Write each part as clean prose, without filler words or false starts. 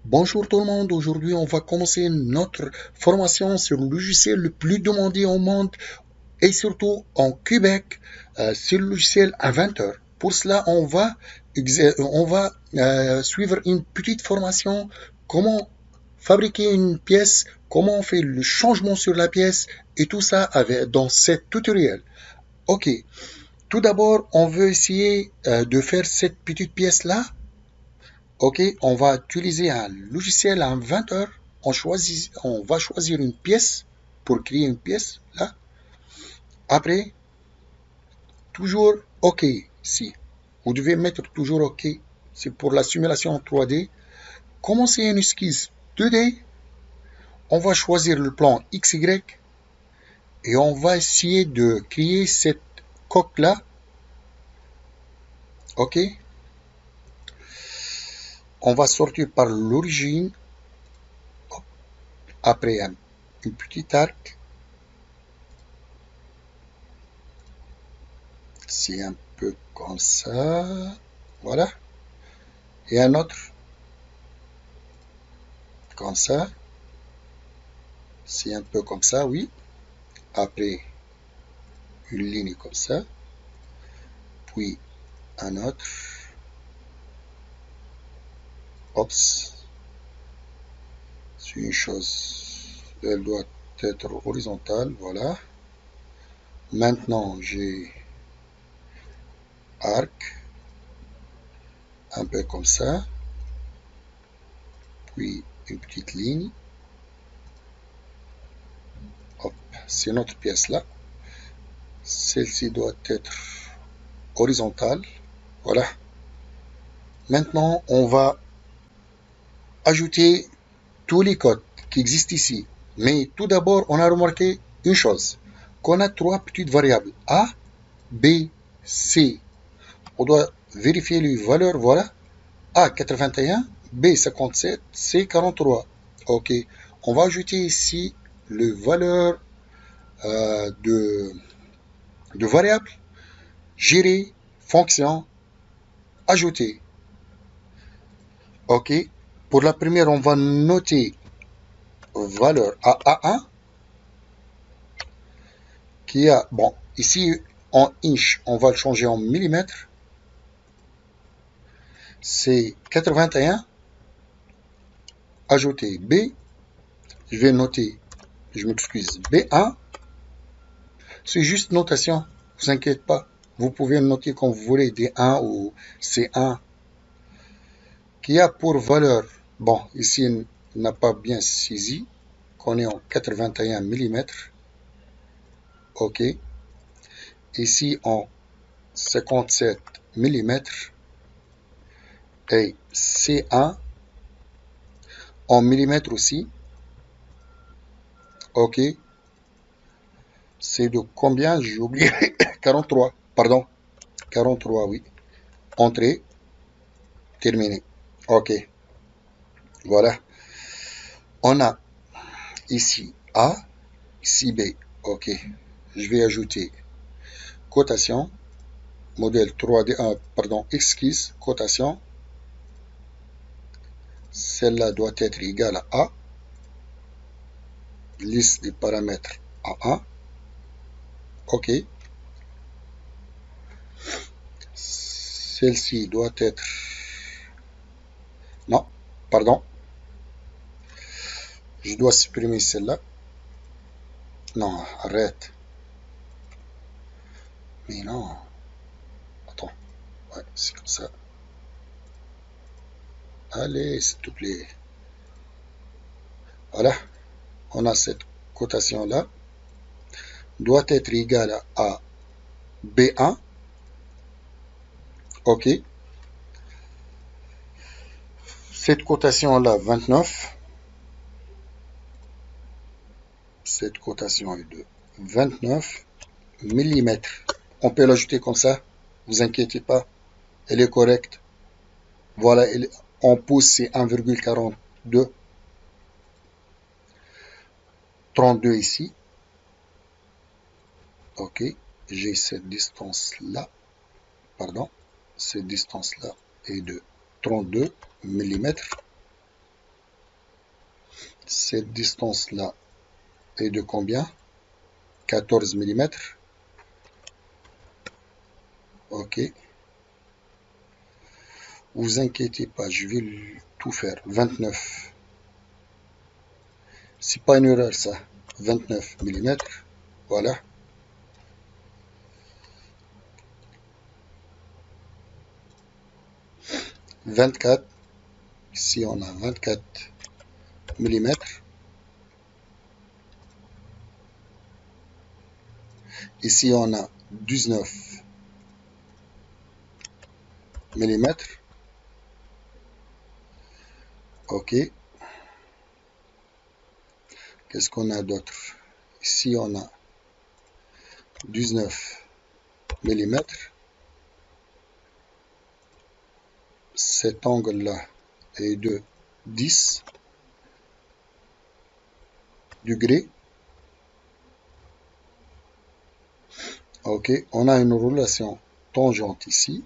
Bonjour tout le monde, aujourd'hui on va commencer notre formation sur le logiciel le plus demandé au monde et surtout en Québec, c'est le logiciel Inventor. Pour cela, on va suivre une petite formation, comment fabriquer une pièce, comment on fait le changement sur la pièce et tout ça dans cet tutoriel. Ok, tout d'abord, on veut essayer de faire cette petite pièce-là. Ok, on va utiliser un logiciel Inventor. On va choisir une pièce pour créer une pièce là. Après, toujours OK. Si vous devez mettre toujours OK, c'est pour la simulation en 3D. Commencer une esquisse 2D. On va choisir le plan XY et on va essayer de créer cette coque là. OK. On va sortir par l'origine. Après, une petite arc. C'est un peu comme ça. Voilà. Et un autre comme ça. C'est un peu comme ça, oui. Après, une ligne comme ça. Puis, un autre. Oups. C'est une chose. Elle doit être horizontale. Voilà. Maintenant, j'ai arc. Un peu comme ça. Puis, une petite ligne. Hop. C'est notre pièce là. Celle-ci doit être horizontale. Voilà. Maintenant, on va ajouter tous les codes qui existent ici. Mais tout d'abord, on a remarqué une chose, qu'on a trois petites variables, A, B, C. On doit vérifier les valeurs, voilà. A, 81, B, 57, C, 43. OK. On va ajouter ici les valeurs de variables, gérer, fonction, ajouter. OK. Pour la première, on va noter valeur AA1 qui a, bon, ici en inch, on va le changer en millimètres. C'est 81. Ajouter B. Je vais noter, je m'excuse, B1. C'est juste notation, ne vous inquiétez pas. Vous pouvez noter comme vous voulez, D1 ou C1. Qui a pour valeur, bon, ici, il n'a pas bien saisi, qu'on est en 81 mm. OK. Ici, en 57 mm. Et C1 en millimètres aussi. OK. C'est de combien? J'ai oublié. 43. Pardon. 43, oui. Entrée. Terminé. OK. Voilà. On a ici A, ici B. OK. Je vais ajouter cotation. Modèle 3D, pardon, esquisse, cotation. Celle-là doit être égale à A. Liste des paramètres A1. OK. Celle-ci doit être... Non, pardon. Je dois supprimer celle-là. Non, arrête. Mais non. Attends. Ouais, c'est comme ça. Allez, s'il te plaît. Voilà. On a cette cotation-là. Doit être égale à B1. OK. Cette cotation-là, 29. Cette cotation est de 29 mm. On peut l'ajouter comme ça. Ne vous inquiétez pas. Elle est correcte. Voilà, en pouces, c'est 1,42. 32 ici. OK. J'ai cette distance-là. Pardon. Cette distance-là est de 32 mm. Cette distance-là est de combien? 14 mm. Ok. Vous inquiétez pas, je vais tout faire. 29. C'est pas une erreur ça. 29 mm. Voilà. 24. Ici on a 24 mm. Ici on a 19 mm. Ok. Qu'est-ce qu'on a d'autre? Ici on a 19 mm. Cet angle-là est de 10 degrés. Ok, on a une relation tangente ici.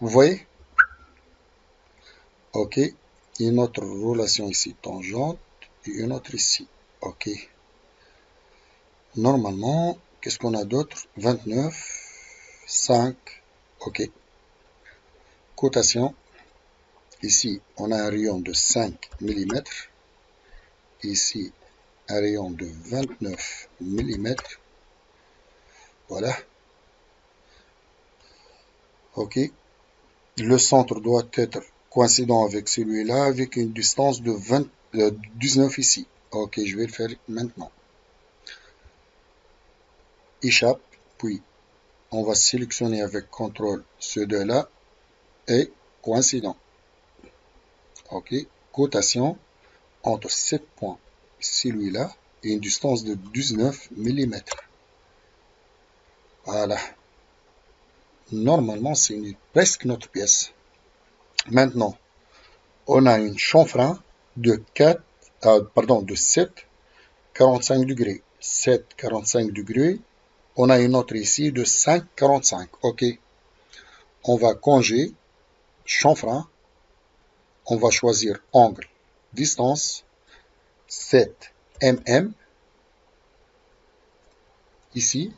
Vous voyez? Ok, une autre relation ici tangente et une autre ici. Ok. Normalement, qu'est-ce qu'on a d'autre? 29, 5. Ok. Cotation. Ici, on a un rayon de 5 mm. Ici, un rayon de 29 mm. Voilà. Ok. Le centre doit être coïncident avec celui-là, avec une distance de 19 ici. Ok, je vais le faire maintenant. Échappe, puis on va sélectionner avec CTRL ce deux-là et coïncident. Ok, cotation entre 7 points, celui-là, et une distance de 19 mm. Voilà. Normalement, c'est presque notre pièce. Maintenant, on a une chanfrein de 7, 45 degrés. 7, 45 degrés. On a une autre ici de 5, 45. OK. On va conger, chanfrein. On va choisir angle, distance, 7 mm. Ici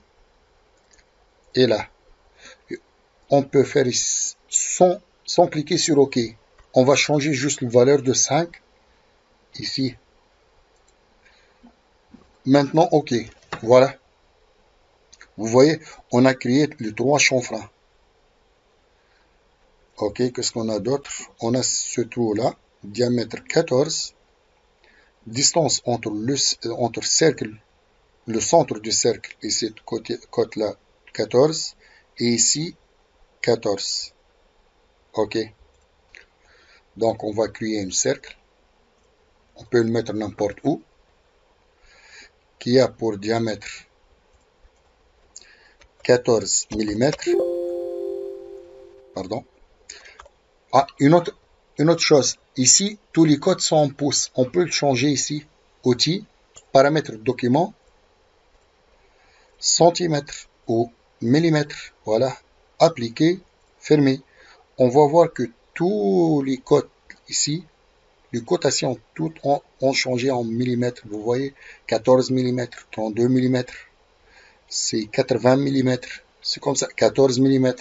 et là. On peut faire sans cliquer sur OK. On va changer juste la valeur de 5 ici. Maintenant, OK. Voilà. Vous voyez, on a créé les 3 chanfreins. OK, qu'est-ce qu'on a d'autre? On a ce trou-là, diamètre 14, distance entre cercle, le centre du cercle et cette côte-là, 14, et ici, 14. OK. Donc, on va créer un cercle. On peut le mettre n'importe où, qui a pour diamètre 14 mm. Pardon. Ah, une autre chose. Ici, tous les codes sont en pouces. On peut le changer ici. Outils, paramètres document, centimètres ou millimètres. Voilà. Appliquer, fermer. On va voir que tous les codes ici, les cotations, toutes ont changé en millimètres. Vous voyez, 14 mm, 32 mm, c'est 80 mm. C'est comme ça, 14 mm.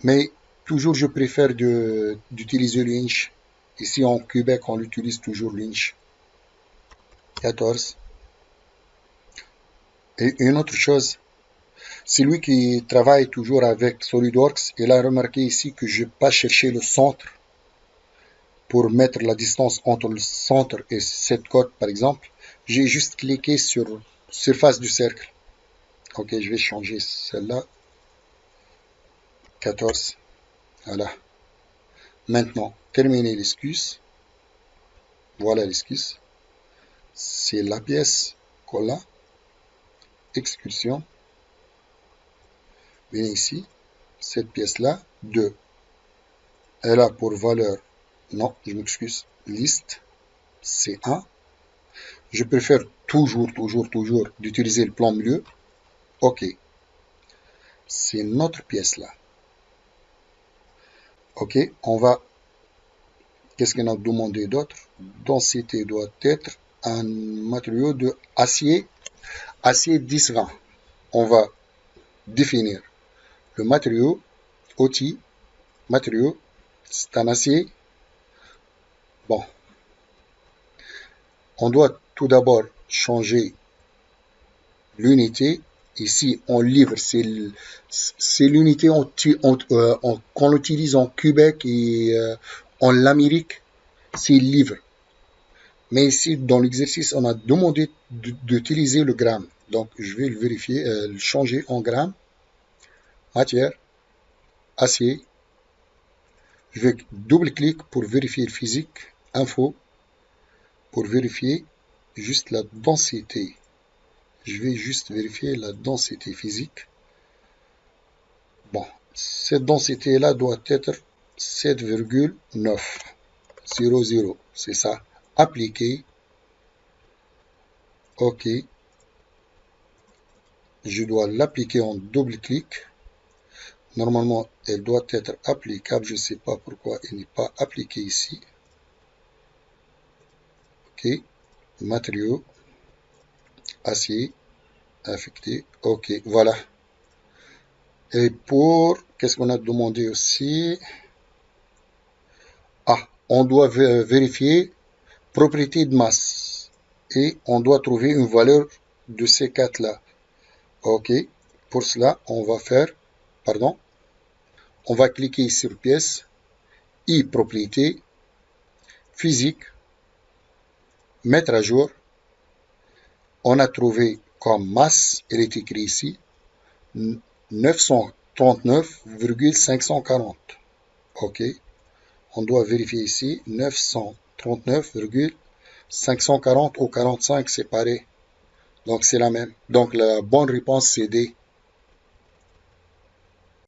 Mais toujours, je préfère d'utiliser l'inch. Ici, en Québec, on utilise toujours l'inch. 14. Et une autre chose, celui qui travaille toujours avec SolidWorks, il a remarqué ici que je n'ai pas cherché le centre pour mettre la distance entre le centre et cette côte, par exemple. J'ai juste cliqué sur surface du cercle. Ok, je vais changer celle-là. 14. Voilà. Maintenant, terminer l'esquisse. Voilà l'esquisse. C'est la pièce qu'on a. Exécution. Venez ici. Cette pièce-là, 2. Elle a pour valeur, non, je m'excuse, liste, c'est 1. Je préfère toujours d'utiliser le plan milieu. OK. C'est notre pièce là. OK, on va Qu'est-ce qu'on a demandé d'autre? Densité doit être un matériau de acier 10-20. On va définir le matériau, outil, matériau, c'est un acier. Bon, on doit tout d'abord changer l'unité. Ici, on livre, c'est l'unité qu'on utilise en Québec et en l'Amérique, c'est livre. Mais ici, dans l'exercice, on a demandé d'utiliser le gramme. Donc, je vais le vérifier, le changer en grammes. Matière, acier. Je vais double-clic pour vérifier le physique. Info, pour vérifier juste la densité. Je vais juste vérifier la densité physique. Bon, cette densité-là doit être 7,900. C'est ça. Appliquer. OK. Je dois l'appliquer en double-clic. Normalement, elle doit être applicable. Je ne sais pas pourquoi elle n'est pas appliquée ici. OK. Matériaux. Acier. Affecté. OK. Voilà. Et pour, qu'est-ce qu'on a demandé aussi? Ah, on doit vérifier propriété de masse. Et on doit trouver une valeur de ces quatre-là. OK. Pour cela, on va faire, pardon, on va cliquer sur pièce, I propriété, physique, mettre à jour. On a trouvé comme masse, elle est écrite ici, 939,540. OK. On doit vérifier ici, 939,540 ou 45 séparés. Donc c'est la même. Donc la bonne réponse c'est D.